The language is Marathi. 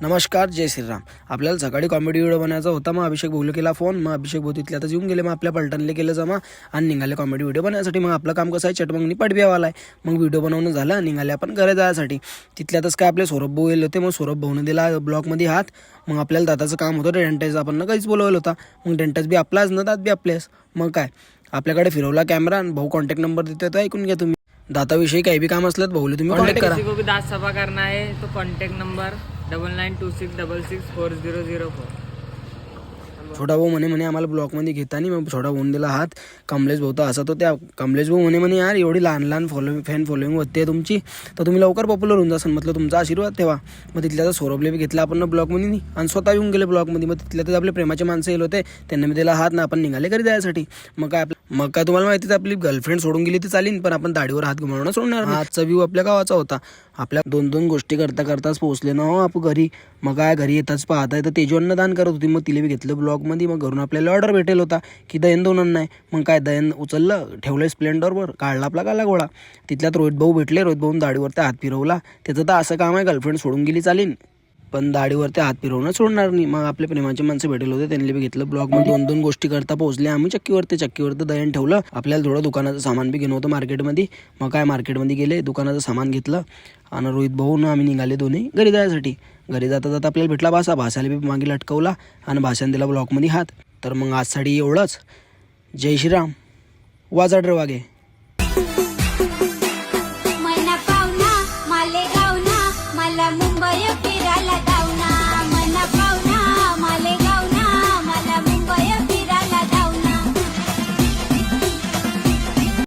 नमस्कार, जय श्रीराम. आपल्याला सकाळी कॉमेडी व्हिडिओ बनायचा होता. मग अभिषेक भाऊला केला फोन. मग अभिषेक भाऊ तिथले आता येऊन गेले. मग आपल्या पलटणले केलं जमा आणि निघाले कॉमेडी व्हिडिओ बनवण्यासाठी. मग आपलं काम कसं आहे, चटमंगनी पाठबियावाला आहे. मग व्हिडिओ बनवणं झालं, निघाले आपण घरी जायसाठी. तिथल्यातच काय आपले सौरभ भाऊ येले होते. मग सौरभ भाऊने दिला ब्लॉकमध्ये हात. मग आपल्याला दादाचं काम होतं डेंटाईज, आपण काहीच बोलवलं होता. मग डेंटाईज बी आपलाच ना, दात बी आपलेच. मग काय आपल्याकडे फिरवला कॅमेरा आणि भाऊ कॉन्टॅक्ट नंबर देते, तर ऐकून घ्या तुम्ही. दाताविषयी काही बी काम असलं भाऊला तुम्ही कॉन्टॅक्ट करा. किसी को भी दांत सफा करना है तो कॉन्टैक्ट नंबर 9926664004. छोटा भाऊ म्हणे आम्हाला ब्लॉकमध्ये घेतानी. मग छोटा भाऊन दिला हात. कमलेश भाऊ तर असा तो त्या कमलेश भाऊ म्हणे यार एवढी लहान फॅन फॉलोइंग होते तुमची, तर तुम्ही लवकर पॉप्युलर होऊन जासान. म्हटलं तुमचा आशीर्वाद ठेवा. मग तिथल्या तर सौरभले बी घेतला आपण ब्लॉकमध्ये आणि स्वतः येऊन गेले ब्लॉकमध्ये. मग तिथल्या तर आपले प्रेमाचे माणसं येलो होते, त्यांना मी दिला हात ना, आपण निघाले घरी जायसाठी. मग काय तुम्हाला माहितीच, आपली गर्लफ्रेंड सोडून गेली तर चालीन, पण आपण दाढीवर हात घुमावणं सोडणार नाही. आजचा व्ह्यू आपल्या गावाचा होता. आपल्या दोन गोष्टी करताच पोहोचले ना हो आपण घरी. मग काय घरी येताच पाहताय तर तेजू दान करत होती. मग तिला बी घेतलं ब्लॉगमध्ये. मग घरून आपल्याला ऑर्डर भेटेल होता की दयन दोन नाही. मग काय दयन उचललं, ठेवलं स्प्लेंडरवर, काढला आपला काला गोळा. तिथल्यात रोहित भाऊ भेटले. रोहित भाऊन दाढीवरती हात फिरवला. त्याचं तर असं काम आहे, गर्लफ्रेंड सोडून गेली चालीन, पण दाढीवरती हात फिरवणं सोडणार नाही. मग आपले प्रेमाचे माणसं भेटेल होते, त्यांनी बी घेतलं ब्लॉगमध्ये. दोन गोष्टी करता पोहोचले आम्ही चक्कीवरती दयन ठेवलं. आपल्याला थोडं दुकानाचं सामान बी घेणं होतं मार्केटमध्ये. मग काय मार्केटमध्ये गेले, दुकानाचं सामान घेतलं आणि रोहित भाऊन आम्ही निघाले दोन्ही घरी जायसाठी. घरी जाता आपल्याला भेटला भाषाला बी मागे लटकवला आणि भाषाने दिला ब्लॉकमध्ये हात. तर मग आजसाठी एवढंच. जय श्रीराम. वाजा वागे.